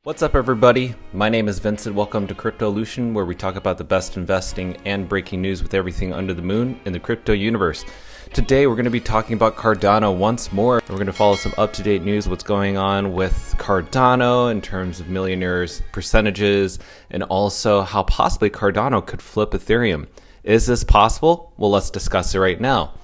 What's up, everybody? My name is Vincent. Welcome to Cryptolution, where we talk about the best investing and breaking news with everything under the moon in the crypto universe. Today, we're going to be talking about Cardano once more. We're going to follow some up-to-date news, what's going on with Cardano in terms of millionaires percentages, and also how possibly Cardano could flip Ethereum. Is this possible? Well, let's discuss it right now.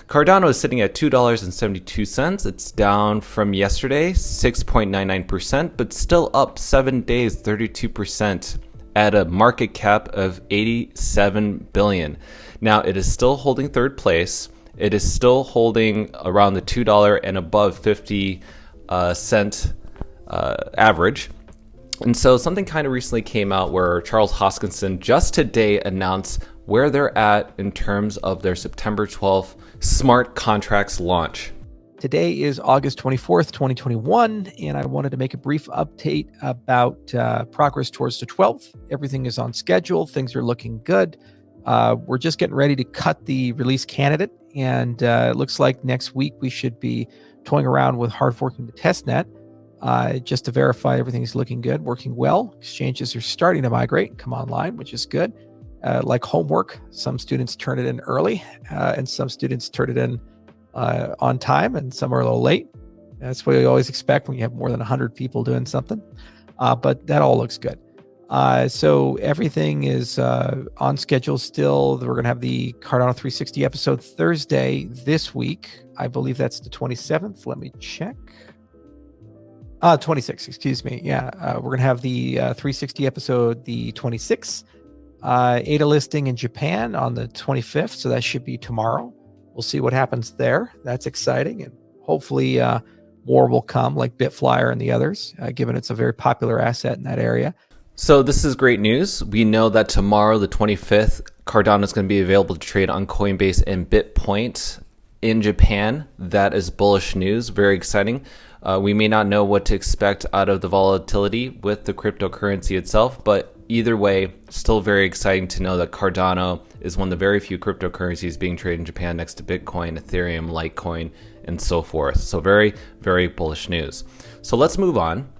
Cardano is sitting at $2.72. It's down from yesterday, 6.99%, but still up 7 days, 32% at a market cap of 87 billion. Now, it is still holding third place. It is still holding around the $2 and above 50 cent average. And so something kind of recently came out where Charles Hoskinson just today announced where they're at in terms of their September 12th smart contracts launch. Today is August 24th, 2021, and I wanted to make a brief update about progress towards the 12th. Everything is on schedule. Things are looking good. We're just getting ready to cut the release candidate, and it looks like next week we should be toying around with hard forking the testnet just to verify everything's looking good, working well. Exchanges are starting to migrate, come online, which is good. Like homework, some students turn it in early, and some students turn it in on time, and some are a little late. That's what you always expect when you have more than 100 people doing something, but that all looks good. So everything is on schedule still. We're going to have the Cardano 360 episode Thursday this week. I believe that's the 27th. Let me check. 26, excuse me. Yeah, we're going to have the 360 episode the 26th. ADA listing in Japan on the 25th, so that should be tomorrow. We'll see what happens there. That's exciting, and hopefully more will come, like Bitflyer and the others, given it's a very popular asset in that area. So this is great news. We know that tomorrow, the 25th, Cardano is going to be available to trade on Coinbase and BitPoint in Japan. That is bullish news, very exciting. We may not know what to expect out of the volatility with the cryptocurrency itself, but either way, still very exciting to know that Cardano is one of the very few cryptocurrencies being traded in Japan next to Bitcoin, Ethereum, Litecoin, and so forth. So very, very bullish news. So let's move on.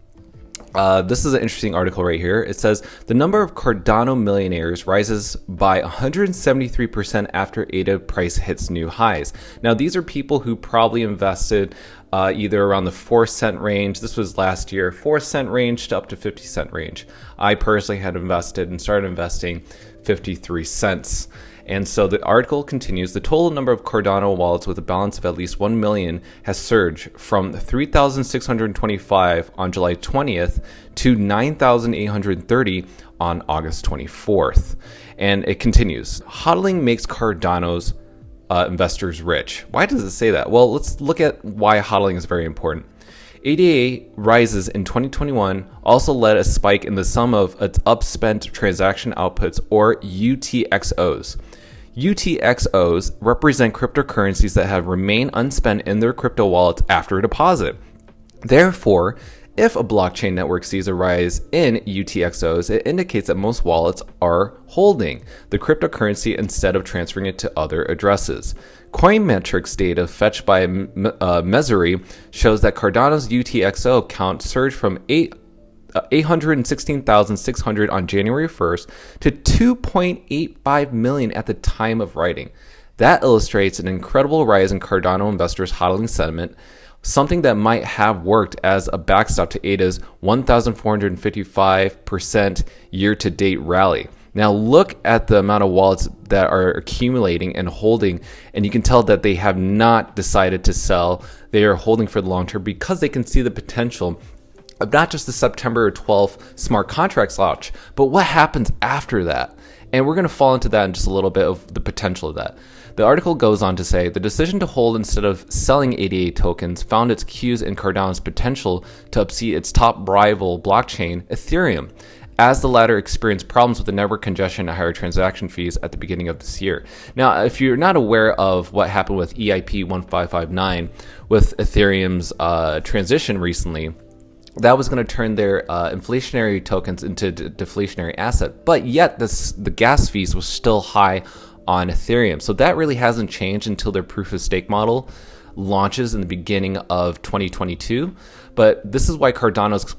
This is an interesting article right here. It says the number of Cardano millionaires rises by 173% after ADA price hits new highs. Now, these are people who probably invested either around the 4-cent range. This was last year, 4-cent range to up to 50-cent range. I personally had invested and started investing 53 cents. And so the article continues, the total number of Cardano wallets with a balance of at least 1 million has surged from 3,625 on July 20th to 9,830 on August 24th. And it continues, hodling makes Cardano's investors rich. Why does it say that? Well, let's look at why hodling is very important. ADA rises in 2021 also led a spike in the sum of its upspent transaction outputs, or UTXOs. UTXOs represent cryptocurrencies that have remained unspent in their crypto wallets after a deposit. Therefore, if a blockchain network sees a rise in UTXOs, it indicates that most wallets are holding the cryptocurrency instead of transferring it to other addresses. Coinmetrics data fetched by Mesuri shows that Cardano's UTXO count surged from 816,600 on January 1st to 2.85 million at the time of writing. That illustrates an incredible rise in Cardano investors' hodling sentiment, something that might have worked as a backstop to ADA's 1,455% year-to-date rally. Now look at the amount of wallets that are accumulating and holding, and you can tell that they have not decided to sell. They are holding for the long term because they can see the potential of not just the September 12th smart contracts launch, but what happens after that. And we're going to fall into that in just a little bit of the potential of that. The article goes on to say, the decision to hold instead of selling ADA tokens found its cues in Cardano's potential to upseat its top rival blockchain, Ethereum, as the latter experienced problems with the network congestion and higher transaction fees at the beginning of this year. Now, if you're not aware of what happened with EIP 1559 with Ethereum's transition recently, that was going to turn their inflationary tokens into deflationary asset, but yet the gas fees was still high on Ethereum. So that really hasn't changed until their proof of stake model launches in the beginning of 2022. But this is why Cardano's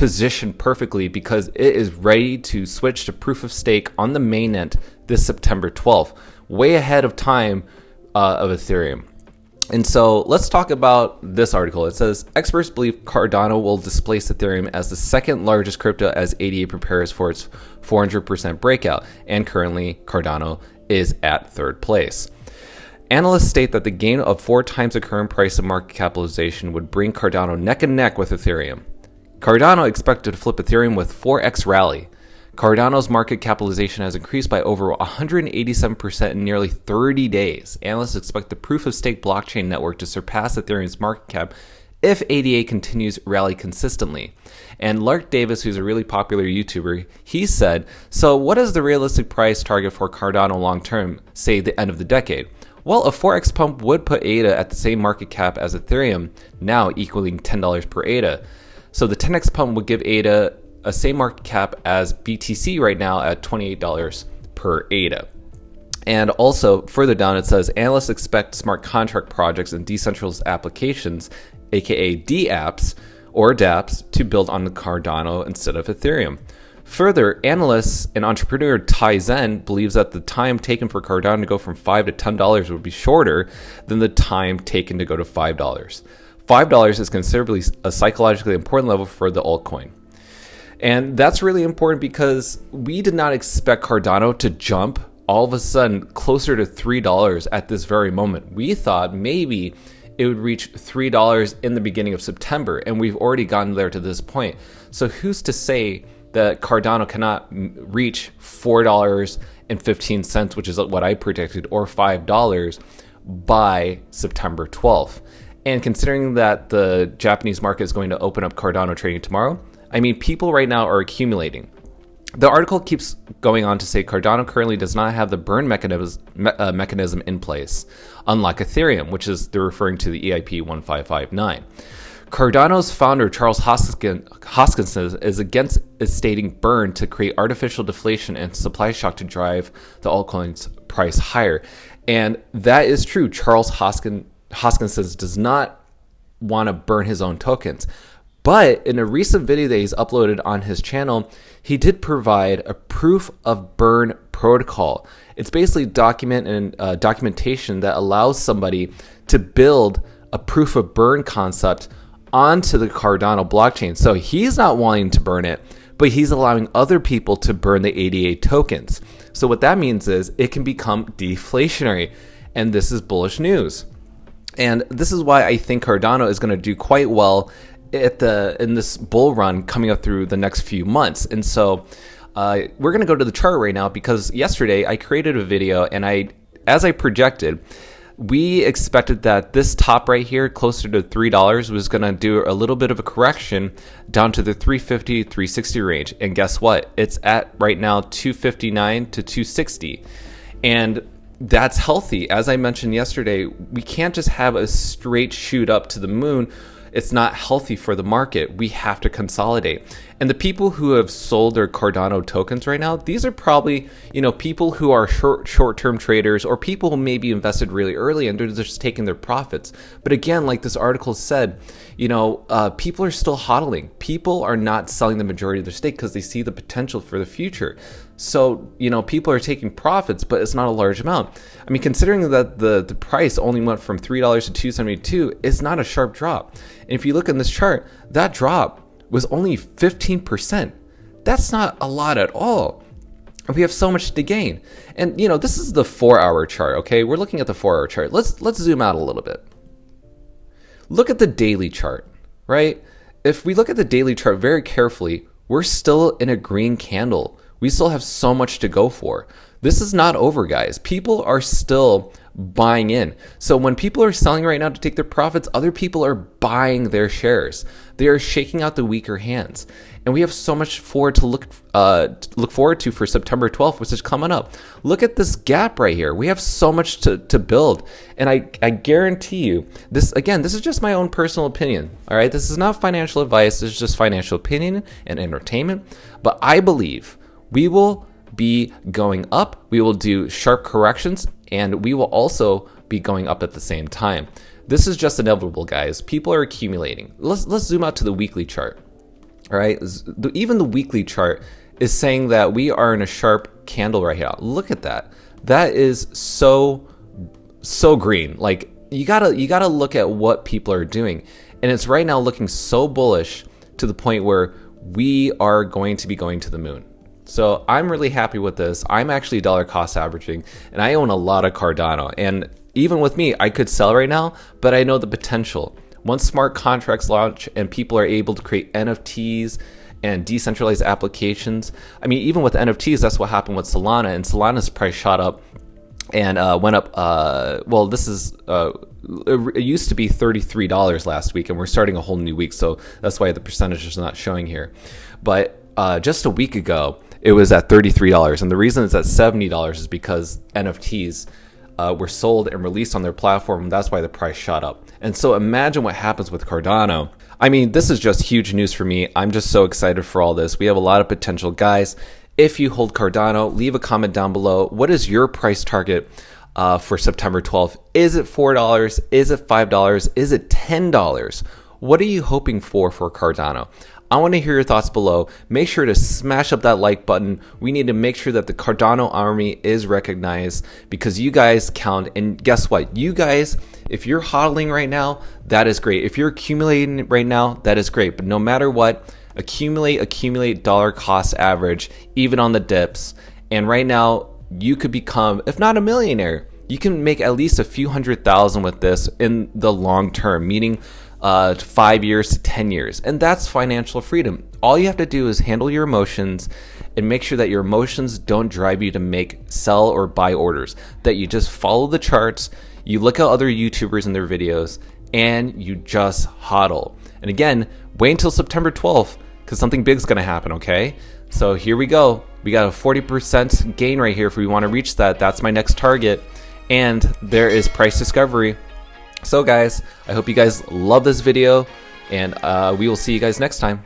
positioned perfectly because it is ready to switch to proof of stake on the mainnet this September 12th, way ahead of time of Ethereum. And so let's talk about this article. It says, experts believe Cardano will displace Ethereum as the second largest crypto as ADA prepares for its 400% breakout. And currently, Cardano is at third place. Analysts state that the gain of 4 times the current price of market capitalization would bring Cardano neck and neck with Ethereum. Cardano expected to flip Ethereum with 4x rally. Cardano's market capitalization has increased by over 187% in nearly 30 days. Analysts expect the proof-of-stake blockchain network to surpass Ethereum's market cap if ADA continues rally consistently. And Lark Davis, who's a really popular YouTuber, he said, so what is the realistic price target for Cardano long-term, say the end of the decade? Well, a 4x pump would put ADA at the same market cap as Ethereum, now equaling $10 per ADA. So the 10x pump would give ADA a same market cap as BTC right now at $28 per ADA. And also further down it says, analysts expect smart contract projects and decentralized applications, aka DApps or dApps, to build on the Cardano instead of Ethereum. Further, analysts and entrepreneur Tai Zen believes that the time taken for Cardano to go from $5 to $10 would be shorter than the time taken to go to $5. $5 is considerably a psychologically important level for the altcoin. And that's really important because we did not expect Cardano to jump all of a sudden closer to $3 at this very moment. We thought maybe it would reach $3 in the beginning of September, and we've already gotten there to this point. So who's to say that Cardano cannot reach $4.15, which is what I predicted, or $5 by September 12th? And considering that the Japanese market is going to open up Cardano trading tomorrow, I mean, people right now are accumulating. The article keeps going on to say Cardano currently does not have the burn mechanism in place, unlike Ethereum, which is they're referring to the EIP 1559. Cardano's founder, Charles Hoskinson, is against stating burn to create artificial deflation and supply shock to drive the altcoin's price higher. And that is true. Charles Hoskinson does not want to burn his own tokens. But in a recent video that he's uploaded on his channel, he did provide a proof of burn protocol. It's basically documentation that allows somebody to build a proof of burn concept onto the Cardano blockchain. So he's not wanting to burn it, but he's allowing other people to burn the ADA tokens. So what that means is it can become deflationary, and this is bullish news. And this is why I think Cardano is going to do quite well in this bull run coming up through the next few months. And so we're going to go to the chart right now because yesterday I created a video, and as I projected, we expected that this top right here closer to $3 was going to do a little bit of a correction down to the 350 360 range. And guess what? It's at right now 259 to 260. And that's healthy. As I mentioned yesterday, we can't just have a straight shoot up to the moon. It's not healthy for the market. We have to consolidate. And the people who have sold their Cardano tokens right now, these are probably, people who are short-term traders or people who maybe invested really early and they're just taking their profits. But again, like this article said, people are still hodling. People are not selling the majority of their stake because they see the potential for the future. So, people are taking profits, but it's not a large amount. I mean, considering that the price only went from $3 to $2.72, it's not a sharp drop. And if you look in this chart, that drop was only 15%. That's not a lot at all. We have so much to gain. And, this is the 4-hour chart, okay? We're looking at the 4-hour chart. Let's zoom out a little bit. Look at the daily chart, right? If we look at the daily chart very carefully, we're still in a green candle. We still have so much to go for. This is not over, guys. People are still buying in. So when people are selling right now to take their profits, other people are buying their shares. They are shaking out the weaker hands. And we have so much to look forward to for September 12th, which is coming up. Look at this gap right here. We have so much to build. And I guarantee you, this is just my own personal opinion. All right. This is not financial advice. This is just financial opinion and entertainment. But I believe we will be going up. We will do sharp corrections, and we will also be going up at the same time. This is just inevitable, guys. People are accumulating. Let's zoom out to the weekly chart. All right, even the weekly chart is saying that we are in a sharp candle right now. Look at that. That is so green. Like you gotta look at what people are doing, and it's right now looking so bullish to the point where we are going to be going to the moon. So I'm really happy with this. I'm actually dollar cost averaging, and I own a lot of Cardano. And even with me, I could sell right now, but I know the potential. Once smart contracts launch and people are able to create NFTs and decentralized applications. I mean, even with NFTs, that's what happened with Solana, and Solana's price shot up and went up. Well, this is it used to be $33 last week, and we're starting a whole new week, so that's why the percentage is not showing here. But just a week ago, it was at $33, and the reason it's at $70 is because NFTs were sold and released on their platform, and that's why the price shot up. And so imagine what happens with Cardano. I mean, this is just huge news for me. I'm just so excited for all this. We have a lot of potential. Guys, if you hold Cardano, leave a comment down below. What is your price target for September 12th? Is it $4? Is it $5? Is it $10? What are you hoping for Cardano? I want to hear your thoughts below. Make sure to smash up that like button. We need to make sure that the Cardano army is recognized because you guys count. And guess what? You guys, if you're hodling right now, that is great. If you're accumulating right now, that is great. But no matter what, accumulate dollar cost average, even on the dips. And right now, you could become, if not a millionaire, you can make at least a few $100,000 with this in the long term, meaning 5 years to 10 years. And that's financial freedom. All you have to do is handle your emotions and make sure that your emotions don't drive you to make sell or buy orders, that you just follow the charts, you look at other YouTubers and their videos, and you just hodl. And again, wait until September 12th because something big's going to happen, okay? So here we go. We got a 40% gain right here if we want to reach that. That's my next target. And there is price discovery. So guys, I hope you guys love this video, and we will see you guys next time.